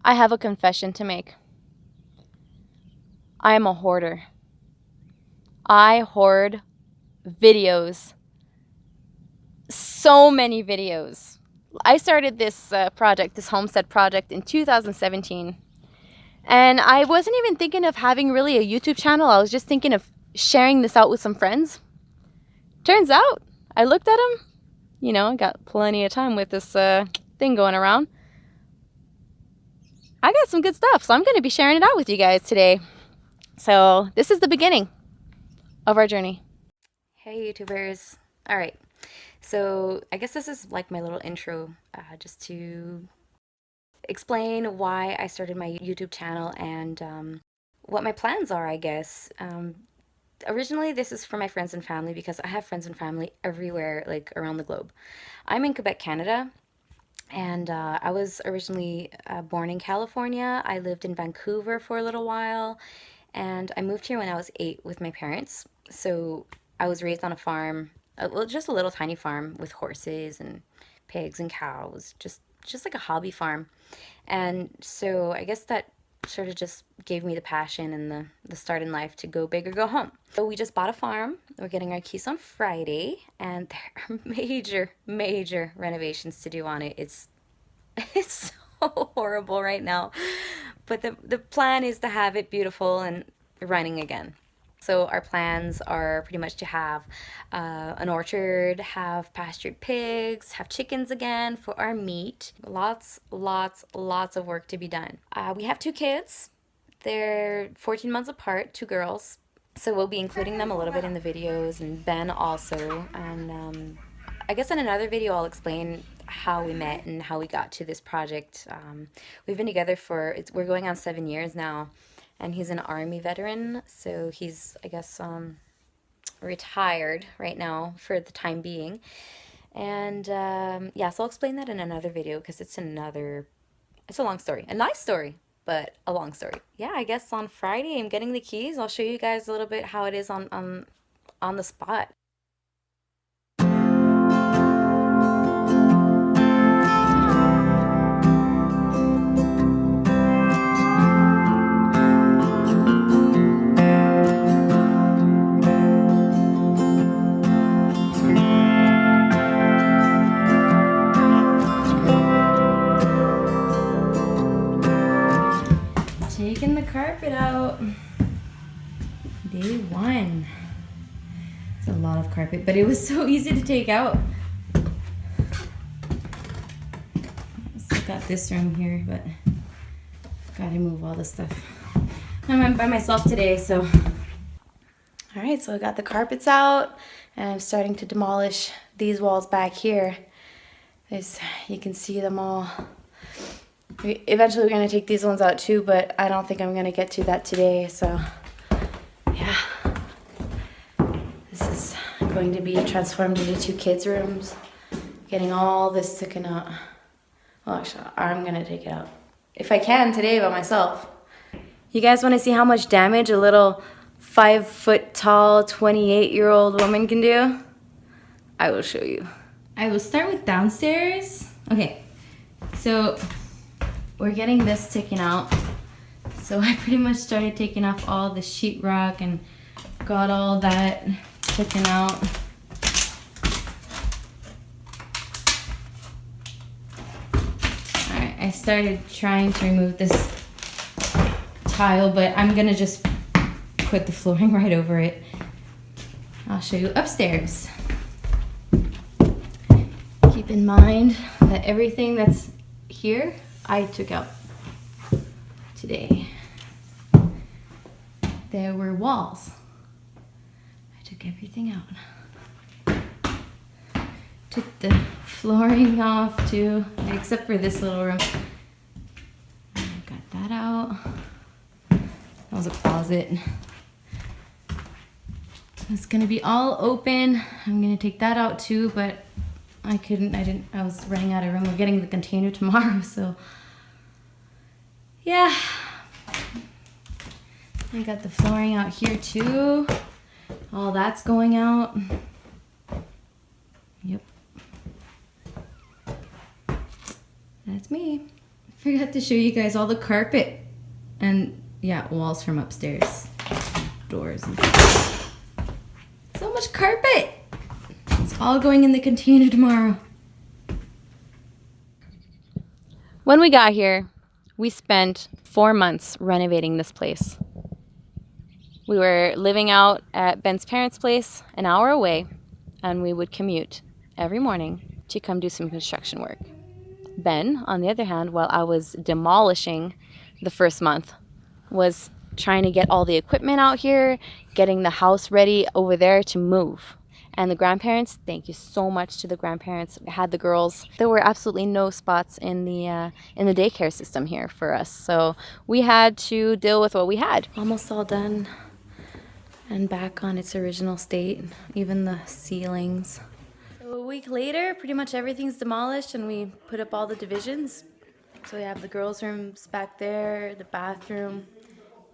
I have a confession to make. I am a hoarder. I hoard videos. So many videos. I started this project, this homestead project, in 2017. And I wasn't even thinking of having really a YouTube channel. I was just thinking of sharing this out with some friends. Turns out, I looked at them. You know, I got plenty of time with this thing going around. I got some good stuff, so I'm going to be sharing it out with you guys today. So this is the beginning of our journey. Hey YouTubers. All right. So I guess this is like my little intro just to explain why I started my YouTube channel and what my plans are, I guess. Originally, this is for my friends and family because I have friends and family everywhere, like around the globe. I'm in Quebec, Canada, and I was originally born in California. I lived in Vancouver for a little while, and I moved here when I was 8 with my parents. So I was raised on a farm, just a little tiny farm with horses and pigs and cows, just like a hobby farm. And so I guess that sort of just gave me the passion and the start in life to go big or go home. So we just bought a farm. We're getting our keys on Friday, and there are major renovations to do on it. It's so horrible right now. But the plan is to have it beautiful and running again. So our plans are pretty much to have an orchard, have pastured pigs, have chickens again for our meat. Lots of work to be done. We have 2 kids. They're 14 months apart, 2 girls. So we'll be including them a little bit in the videos, and Ben also. And I guess in another video I'll explain how we met and how we got to this project. We've been together we're going on 7 years now. And he's an Army veteran, so he's, I guess, retired right now for the time being. And yeah, so I'll explain that in another video because it's a long story. A nice story, but a long story. Yeah, I guess on Friday I'm getting the keys. I'll show you guys a little bit how it is on the spot. Taking the carpet out. Day 1. It's a lot of carpet, but it was so easy to take out. Still got this room here, but gotta move all this stuff. I'm by myself today, so. All right, so I got the carpets out, and I'm starting to demolish these walls back here. You can see them all. Eventually we're going to take these ones out too, but I don't think I'm going to get to that today, so yeah. This is going to be transformed into 2 kids' rooms. Getting all this taken out. Well, actually, I'm going to take it out. If I can today by myself. You guys want to see how much damage a little 5 foot tall, 28-year-old woman can do? I will show you. I will start with downstairs. Okay, so we're getting this taken out. So I pretty much started taking off all the sheetrock and got all that taken out. Alright, I started trying to remove this tile, but I'm gonna just put the flooring right over it. I'll show you upstairs. Keep in mind that everything that's here I took out today. There were walls. I took everything out. Took the flooring off too, except for this little room. Got that out. That was a closet. It's gonna be all open. I'm gonna take that out too, but I was running out of room. We're getting the container tomorrow, so yeah. I got the flooring out here too. All that's going out. Yep. That's me. I forgot to show you guys all the carpet. And yeah, walls from upstairs. Doors. So much carpet! It's all going in the container tomorrow. When we got here, we spent 4 months renovating this place. We were living out at Ben's parents' place, an hour away, and we would commute every morning to come do some construction work. Ben, on the other hand, while I was demolishing the first month, was trying to get all the equipment out here, getting the house ready over there to move. And the grandparents, thank you so much to the grandparents, had the girls. There were absolutely no spots in the daycare system here for us, so we had to deal with what we had. Almost all done and back on its original state, even the ceilings. So a week later, pretty much everything's demolished and we put up all the divisions. So we have the girls' rooms back there, the bathroom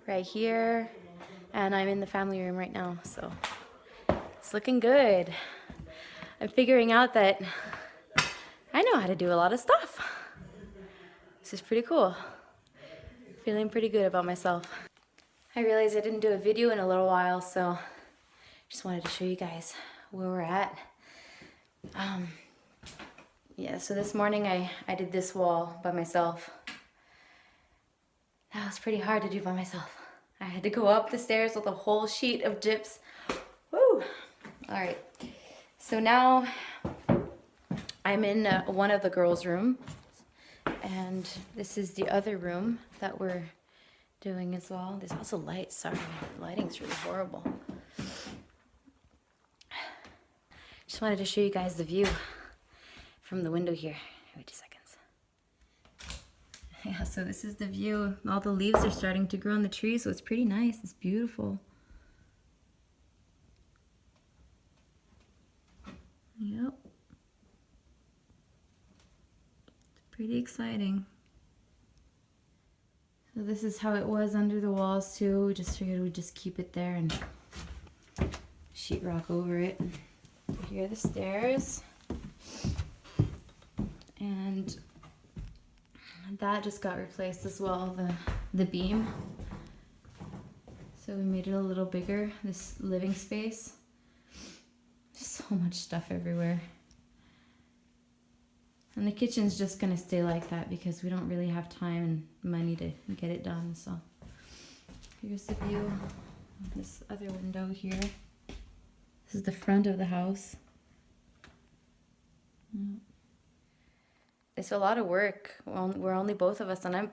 right here, and I'm in the family room right now, so it's looking good. I'm figuring out that I know how to do a lot of stuff. This is pretty cool. Feeling pretty good about myself. I realized I didn't do a video in a little while, so just wanted to show you guys where we're at. Yeah, so this morning I did this wall by myself. That was pretty hard to do by myself. I had to go up the stairs with a whole sheet of gyps. Woo! All right, so now I'm in one of the girls' room, and this is the other room that we're doing as well. There's also lights. Sorry, the lighting's really horrible. Just wanted to show you guys the view from the window here. Wait 2 seconds. Yeah, so this is the view. All the leaves are starting to grow on the tree, so it's pretty nice. It's beautiful. Yep. It's pretty exciting. So this is how it was under the walls too. We just figured we'd just keep it there and sheetrock over it. Here are the stairs. And that just got replaced as well, the beam. So we made it a little bigger, this living space. Just so much stuff everywhere. And the kitchen's just gonna stay like that because we don't really have time and money to get it done. So here's the view of this other window here. This is the front of the house. It's a lot of work. We're only both of us, and I've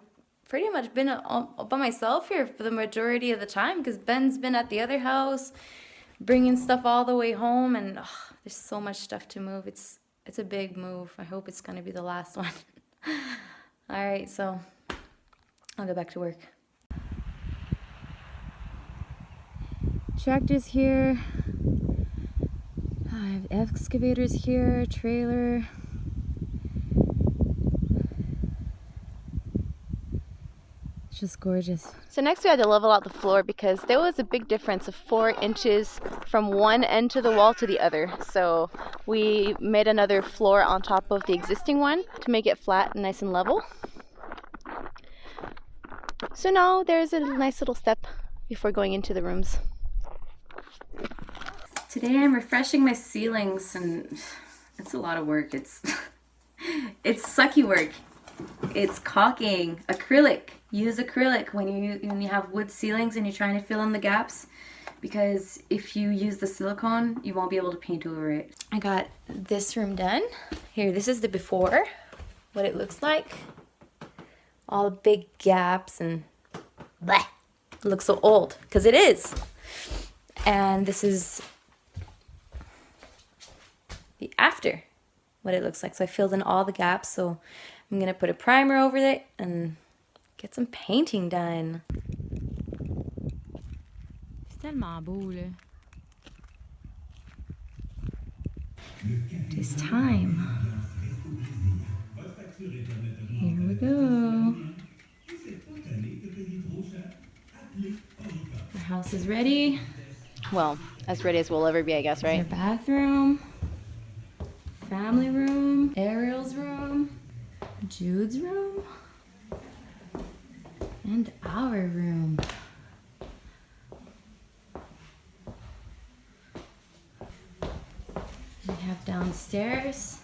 pretty much been by myself here for the majority of the time because Ben's been at the other house bringing stuff all the way home, and there's so much stuff to move. It's a big move. I hope it's gonna be the last one. All right, so I'll go back to work. Tractor's here. I have excavators here, trailer. It's just gorgeous. So next we had to level out the floor because there was a big difference of 4 inches from one end to the wall to the other. So we made another floor on top of the existing one to make it flat and nice and level. So now there's a nice little step before going into the rooms. Today I'm refreshing my ceilings, and it's a lot of work. It's sucky work. It's caulking, acrylic. Use acrylic when you have wood ceilings and you're trying to fill in the gaps, because if you use the silicone, you won't be able to paint over it. I got this room done. Here, this is the before, what it looks like. All the big gaps and bleh. It looks so old, because it is. And this is the after, what it looks like. So I filled in all the gaps, so I'm gonna put a primer over it and get some painting done. C'est tellement beau, là. It is time. Here we go. Our house is ready. Well, as ready as we'll ever be, I guess, right? Our bathroom, family room, Ariel's room, Jude's room. And our room. We have downstairs.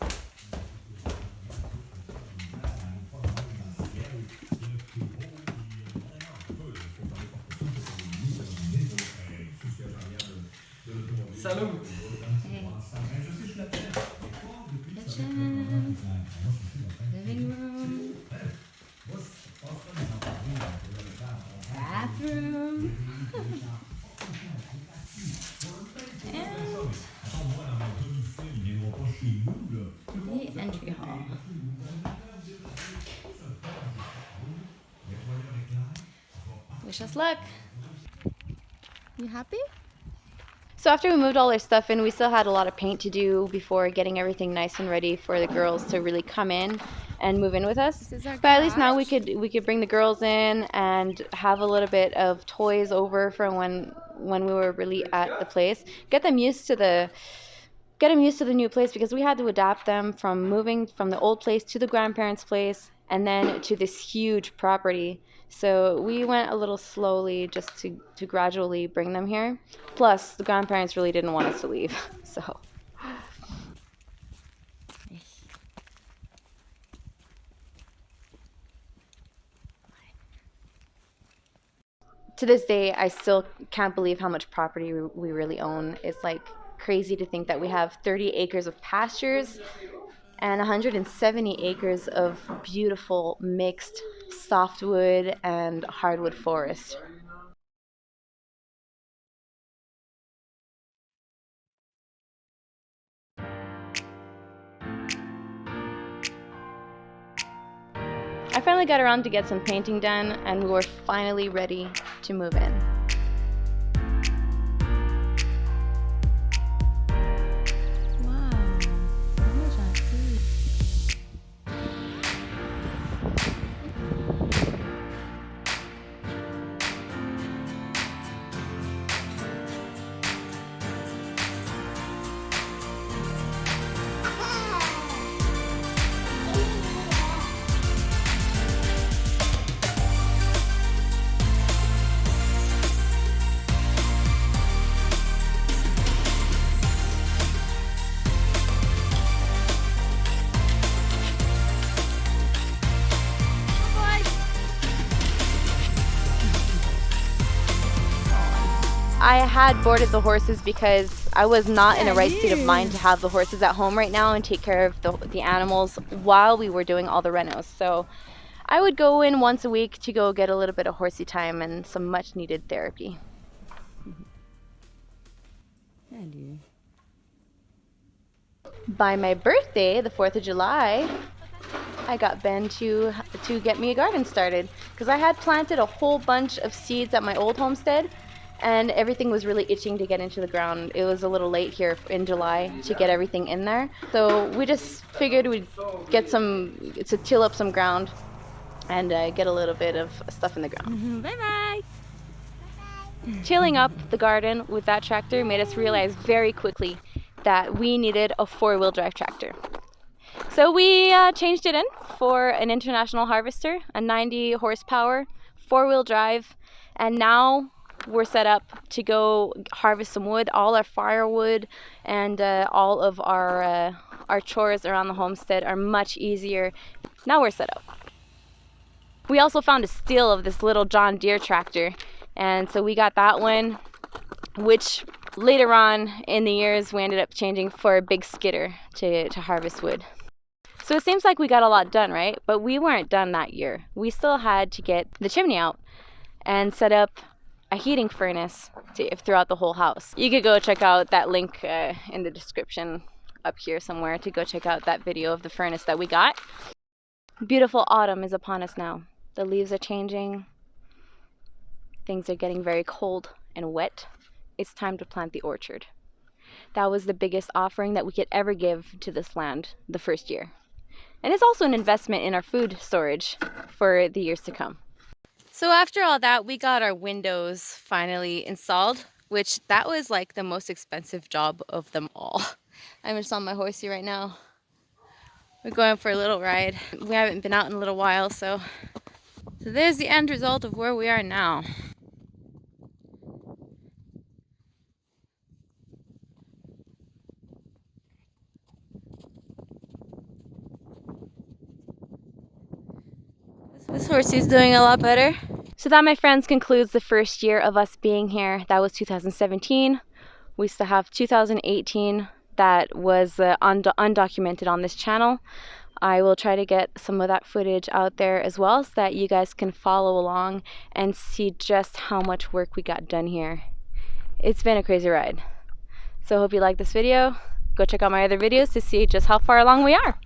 Salut! Hey. Kitchen. Living room. Bathroom. And the entry hall. Wish us luck. You happy? So after we moved all our stuff in, we still had a lot of paint to do before getting everything nice and ready for the girls to really come in and move in with us. But at least now we could bring the girls in and have a little bit of toys over from when we were really at the place. Get them used to the new place, because we had to adapt them from moving from the old place to the grandparents' place and then to this huge property. So we went a little slowly just to gradually bring them here. Plus, the grandparents really didn't want us to leave. So to this day, I still can't believe how much property we really own. It's like crazy to think that we have 30 acres of pastures and 170 acres of beautiful mixed softwood and hardwood forest. I finally got around to get some painting done, and we were finally ready to move in. I had boarded the horses because I was not in a right state of mind to have the horses at home right now and take care of the animals while we were doing all the renos. So I would go in once a week to go get a little bit of horsey time and some much needed therapy. By my birthday, the 4th of July, I got Ben to get me a garden started, because I had planted a whole bunch of seeds at my old homestead and everything was really itching to get into the ground. It was a little late here in July to get everything in there. So we just figured we'd get to till up some ground and get a little bit of stuff in the ground. Bye-bye! Tilling up the garden with that tractor made us realize very quickly that we needed a 4-wheel drive tractor. So we changed it in for an International Harvester, a 90 horsepower, 4-wheel drive, and now we're set up to go harvest some wood. All our firewood and all of our chores around the homestead are much easier. Now we're set up. We also found a steal of this little John Deere tractor, and so we got that one, which later on in the years we ended up changing for a big skidder to harvest wood. So it seems like we got a lot done, right? But we weren't done that year. We still had to get the chimney out and set up a heating furnace throughout the whole house. You could go check out that link in the description up here somewhere to go check out that video of the furnace that we got. Beautiful autumn is upon us now. The leaves are changing. Things are getting very cold and wet. It's time to plant the orchard. That was the biggest offering that we could ever give to this land the first year. And it's also an investment in our food storage for the years to come. So after all that, we got our windows finally installed, which that was like the most expensive job of them all. I'm just on my horsey right now. We're going for a little ride. We haven't been out in a little while, so So there's the end result of where we are now. This horsey's doing a lot better. So that, my friends, concludes the first year of us being here. That was 2017. We still have 2018 that was undocumented on this channel. I will try to get some of that footage out there as well so that you guys can follow along and see just how much work we got done here. It's been a crazy ride. So I hope you like this video. Go check out my other videos to see just how far along we are.